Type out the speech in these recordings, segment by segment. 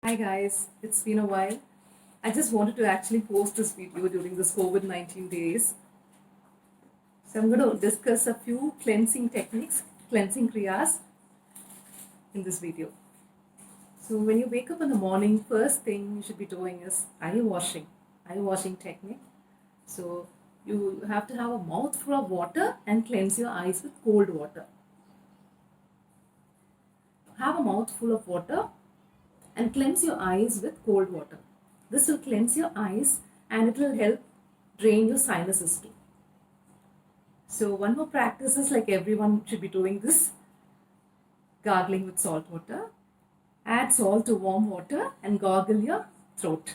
Hi guys, it's been a while. I just wanted to actually post this video during this COVID-19 days. So I'm going to discuss a few cleansing techniques, cleansing kriyas in this video. So when you wake up in the morning, first thing you should be doing is eye washing technique. So you have to have a mouthful of water and cleanse your eyes with cold water. Have a mouthful of water and cleanse your eyes with cold water. This will cleanse your eyes and it will help drain your sinuses too. So one more practice is like everyone should be doing this, gargling with salt water. Add salt to warm water and gargle your throat.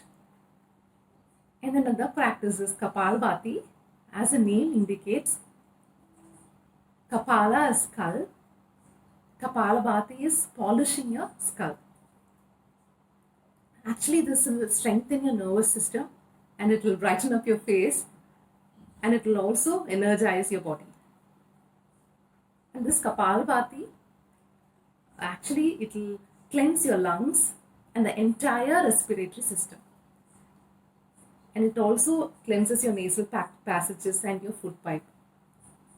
And then another practice is Kapalbhati. As the name indicates, Kapala is skull. Kapalbhati is polishing your skull. Actually, this will strengthen your nervous system and it will brighten up your face and it will also energize your body. And this Kapalbhati, actually it will cleanse your lungs and the entire respiratory system. And it also cleanses your nasal passages and your food pipe.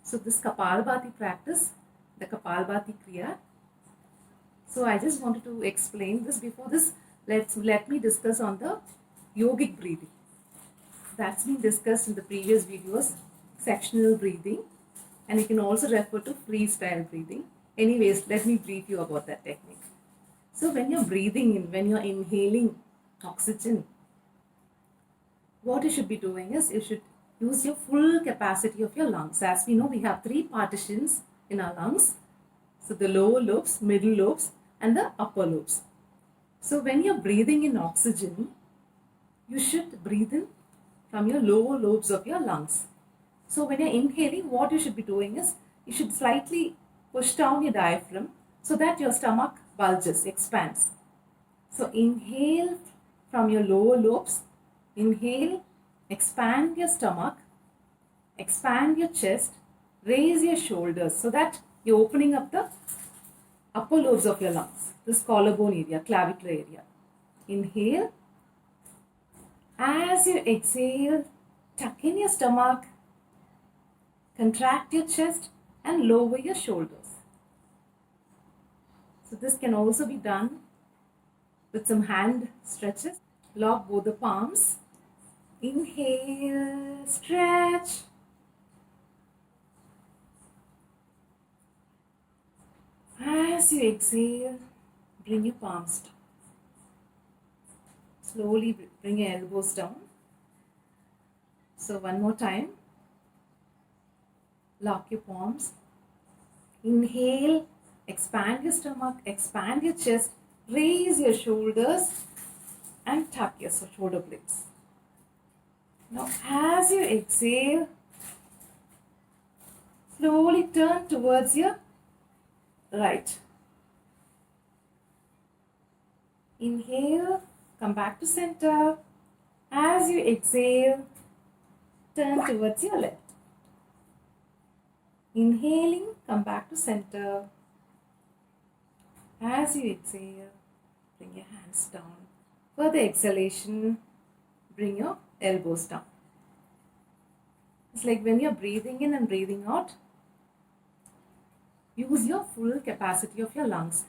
So this Kapalbhati practice, the Kapalbhati Kriya. So I just wanted to explain this. Before this, let me discuss on the yogic breathing. That's been discussed in the previous videos, sectional breathing, and you can also refer to freestyle breathing. Anyways, let me brief you about that technique. So when you're breathing in, when you're inhaling oxygen, what you should be doing is you should use your full capacity of your lungs. As we know, we have three partitions in our lungs. So the lower lobes, middle lobes, and the upper lobes. So when you're breathing in oxygen, you should breathe in from your lower lobes of your lungs. So when you're inhaling, what you should be doing is you should slightly push down your diaphragm so that your stomach bulges, expands. So inhale from your lower lobes. Inhale, expand your stomach, expand your chest, raise your shoulders so that you're opening up the upper lobes of your lungs, this collarbone area, clavicular area. Inhale. As you exhale, tuck in your stomach, contract your chest and lower your shoulders. So this can also be done with some hand stretches. Lock both the palms. Inhale, stretch. As you exhale, bring your palms down. Slowly bring your elbows down. So one more time. Lock your palms. Inhale, expand your stomach, expand your chest, raise your shoulders and tuck your shoulder blades. Now as you exhale, slowly turn towards your right. Inhale, come back to center. As you exhale, turn towards your left. Inhaling, come back to center. As you exhale, bring your hands down. For the exhalation, bring your elbows down. It's like when you're breathing in and breathing out, use your full capacity of your lungs.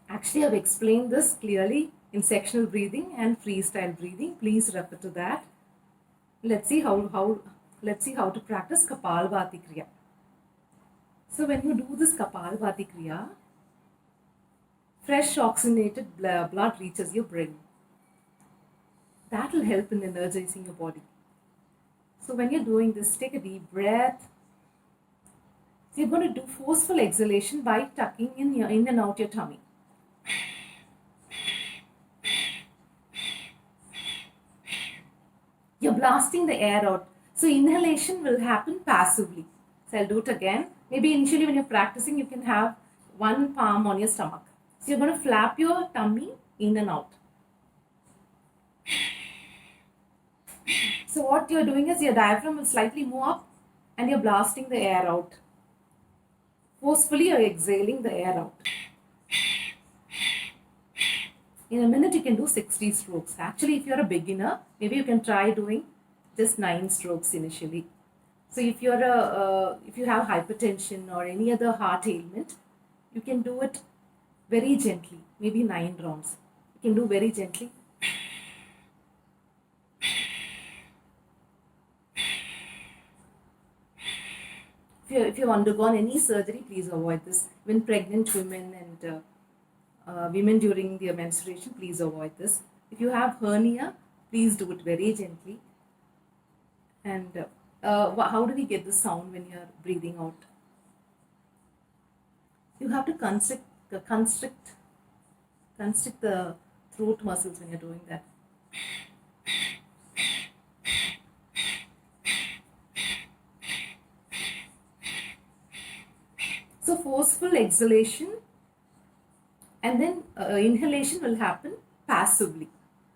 Actually, I've explained this clearly in sectional breathing and freestyle breathing. Please refer to that. Let's see how to practice Kapalbhati Kriya. So when you do this Kapalbhati Kriya, fresh oxygenated blood reaches your brain. That will help in energizing your body. So when you're doing this, take a deep breath. So you're going to do forceful exhalation by tucking in and out your tummy. You're blasting the air out. So inhalation will happen passively. So I'll do it again. Maybe initially when you're practicing, you can have one palm on your stomach. So you're going to flap your tummy in and out. So what you're doing is your diaphragm will slightly move up and you're blasting the air out. Forcefully you're exhaling the air out. In a minute, you can do 60 strokes. Actually, if you're a beginner, maybe you can try doing just 9 strokes initially. So if if you have hypertension or any other heart ailment, you can do it very gently, maybe 9 rounds. You can do very gently. If you've undergone any surgery, please avoid this. Even pregnant women and women during their menstruation, please avoid this. If you have hernia, please do it very gently. And how do we get the sound when you're breathing out? You have to constrict the throat muscles when you're doing that. So forceful exhalation and then inhalation will happen passively.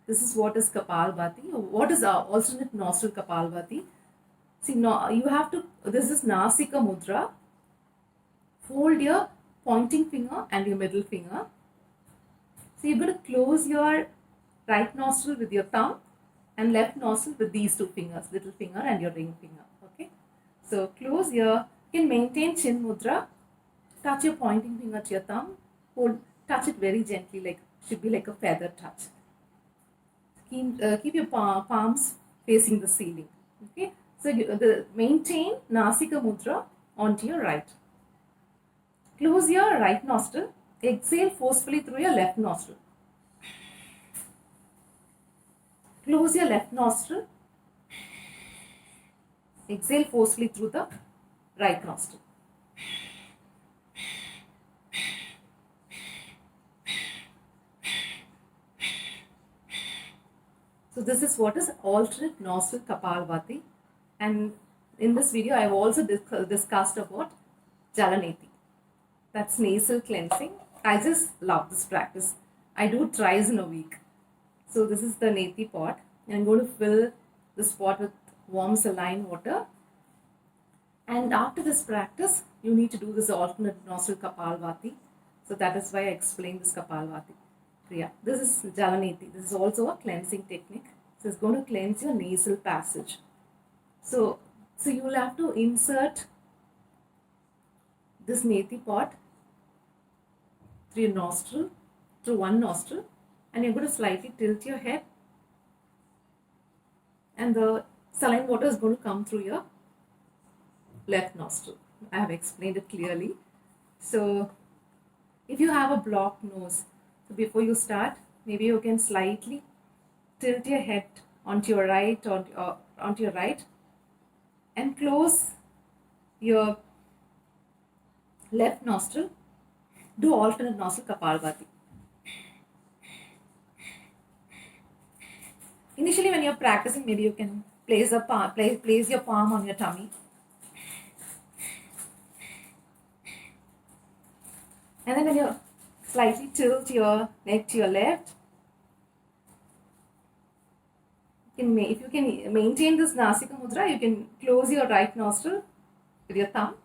This is what is Kapalbhati. What is our alternate nostril Kapalbhati? See, no, you have to, this is Nasika Mudra. Fold your pointing finger and your middle finger. So you're going to close your right nostril with your thumb and left nostril with these two fingers, little finger and your ring finger. Okay. So close your, you can maintain chin mudra. Touch your pointing finger to your thumb. Hold, touch it very gently, like should be like a feather touch. Keep your palms facing the ceiling. Okay. So maintain Nasika Mudra onto your right. Close your right nostril. Exhale forcefully through your left nostril. Close your left nostril. Exhale forcefully through the right nostril. So this is what is alternate nostril Kapalbhati. And in this video, I have also discussed about Jala Neti. That's nasal cleansing. I just love this practice. I do it thrice in a week. So this is the Neti pot. I'm going to fill this pot with warm saline water. And after this practice, you need to do this alternate nostril Kapalbhati. So that is why I explained this Kapalbhati Kriya. This is Jala Neti. This is also a cleansing technique. So it's going to cleanse your nasal passage. So you will have to insert this Neti pot through your nostril, through one nostril, and you're going to slightly tilt your head, and the saline water is going to come through your left nostril. I have explained it clearly. So if you have a blocked nose, so before you start, maybe you can slightly tilt your head onto your right, and close your left nostril. Do alternate nostril Kapalbhati. Initially, when you're practicing, maybe you can place your palm on your tummy. And then when you slightly tilt your neck to your left, if you can maintain this Nasika Mudra, you can close your right nostril with your thumb.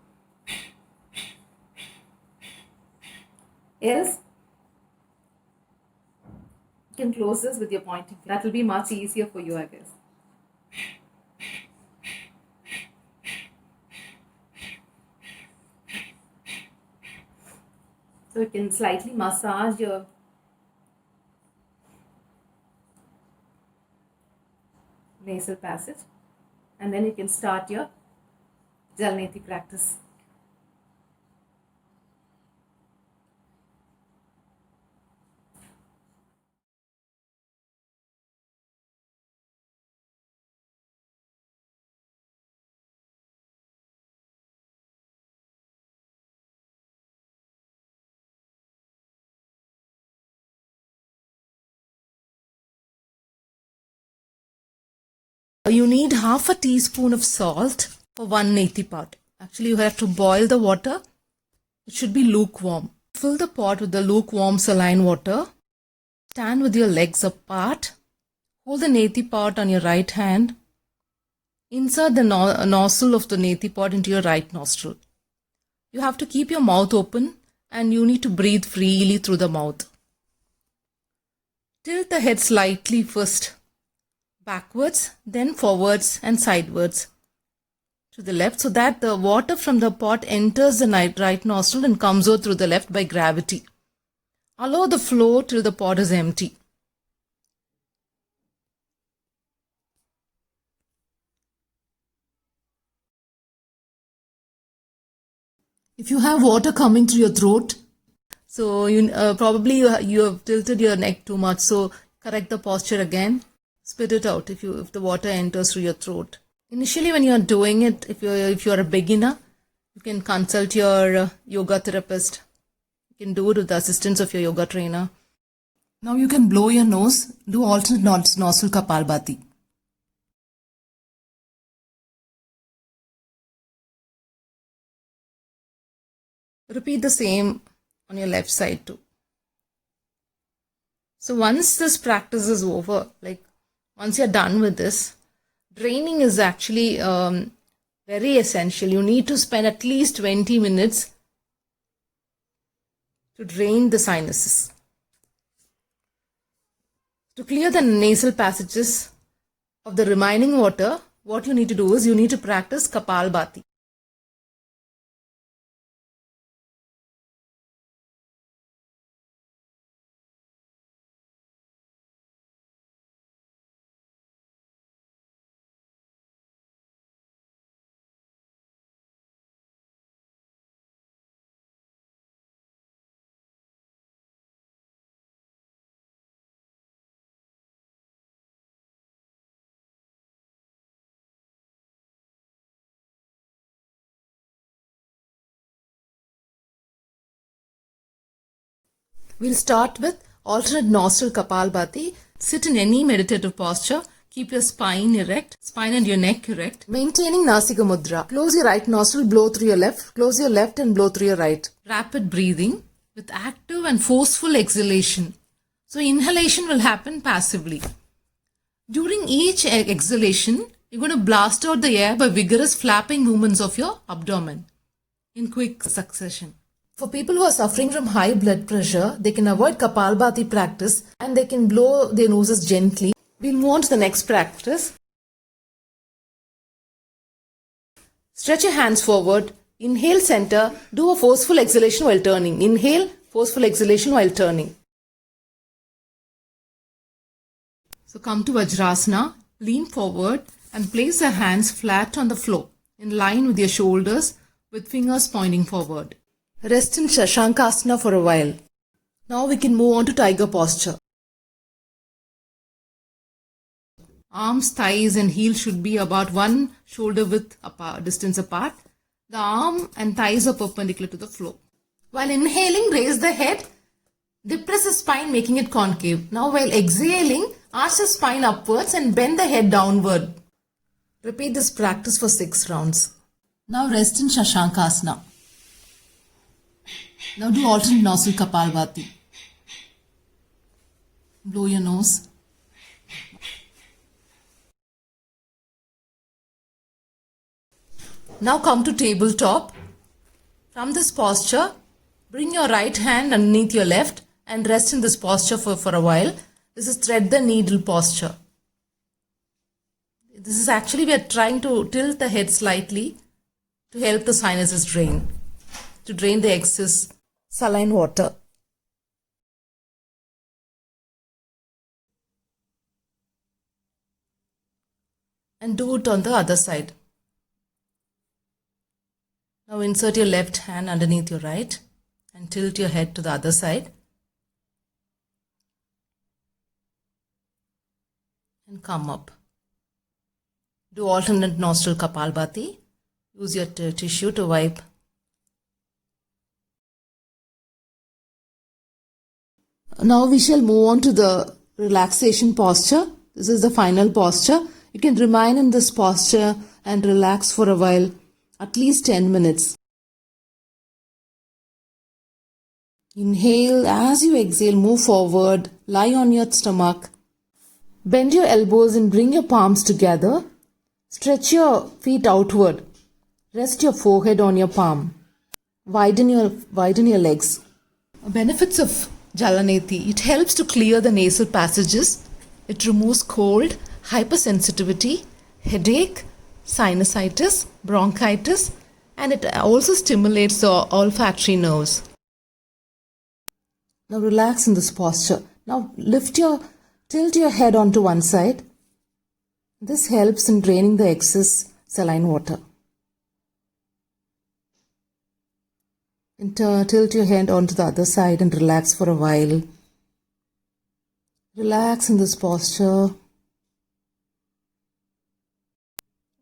Else, you can close this with your pointing finger. That will be much easier for you, I guess. So you can slightly massage your nasal passage, and then you can start your Jala Neti practice. You need half a teaspoon of salt for 1 neti pot. Actually, you have to boil the water. It should be lukewarm. Fill the pot with the lukewarm saline water. Stand with your legs apart. Hold the neti pot on your right hand. Insert the nozzle of the neti pot into your right nostril. You have to keep your mouth open and you need to breathe freely through the mouth. Tilt the head slightly first, backwards, then forwards and sidewards to the left, so that the water from the pot enters the right nostril and comes out through the left by gravity. Allow the flow till the pot is empty. If you have water coming through your throat, so probably you have tilted your neck too much, so correct the posture again. Spit it out if the water enters through your throat. Initially, when you are doing it, if you are a beginner, you can consult your yoga therapist. You can do it with the assistance of your yoga trainer. Now you can blow your nose. Do alternate nostril Kapalbhati. Repeat the same on your left side too. So once this practice is over, like once you're done with this, draining is actually very essential. You need to spend at least 20 minutes to drain the sinuses. To clear the nasal passages of the remaining water, what you need to do is you need to practice Kapalbhati. We'll start with alternate nostril Kapalbhati. Sit in any meditative posture. Keep your spine erect, spine and your neck erect. Maintaining Nasika Mudra. Close your right nostril, blow through your left. Close your left and blow through your right. Rapid breathing with active and forceful exhalation. So inhalation will happen passively. During each exhalation, you're going to blast out the air by vigorous flapping movements of your abdomen in quick succession. For people who are suffering from high blood pressure, they can avoid Kapalbhati practice and they can blow their noses gently. We'll move on to the next practice. Stretch your hands forward. Inhale center. Do a forceful exhalation while turning. Inhale, forceful exhalation while turning. So come to Vajrasana. Lean forward and place your hands flat on the floor in line with your shoulders with fingers pointing forward. Rest in Shashankasana for a while. Now we can move on to Tiger posture. Arms, thighs and heels should be about one shoulder width distance apart. The arm and thighs are perpendicular to the floor. While inhaling, raise the head. Depress the spine, making it concave. Now while exhaling, arch the spine upwards and bend the head downward. Repeat this practice for 6 rounds. Now rest in Shashankasana. Now do alternate nostril Kapalbhati. Blow your nose. Now come to tabletop. From this posture, bring your right hand underneath your left and rest in this posture for a while. This is thread the needle posture. This is actually, we are trying to tilt the head slightly to help the sinuses drain, to drain the excess saline water. And do it on the other side. Now insert your left hand underneath your right and tilt your head to the other side. And come up. Do alternate nostril Kapalbhati. Use your tissue to wipe. Now we shall move on to the relaxation posture. This is the final posture. You can remain in this posture and relax for a while, at least 10 minutes. Inhale. As you exhale, move forward. Lie on your stomach. Bend your elbows and bring your palms together. Stretch your feet outward. Rest your forehead on your palm. Widen your legs. Benefits of Jala Neti. It helps to clear the nasal passages. It removes cold, hypersensitivity, headache, sinusitis, bronchitis, and it also stimulates the olfactory nerves. Now relax in this posture. Now tilt your head onto one side. This helps in draining the excess saline water. And tilt your head onto the other side and relax for a while. Relax in this posture.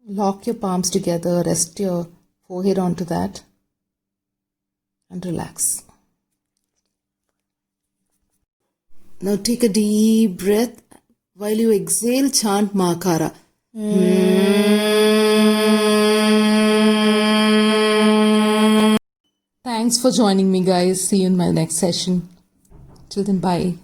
Lock your palms together, rest your forehead onto that, and relax. Now take a deep breath. While you exhale, chant Makara. Thanks for joining me, guys. See you in my next session. Till then, bye.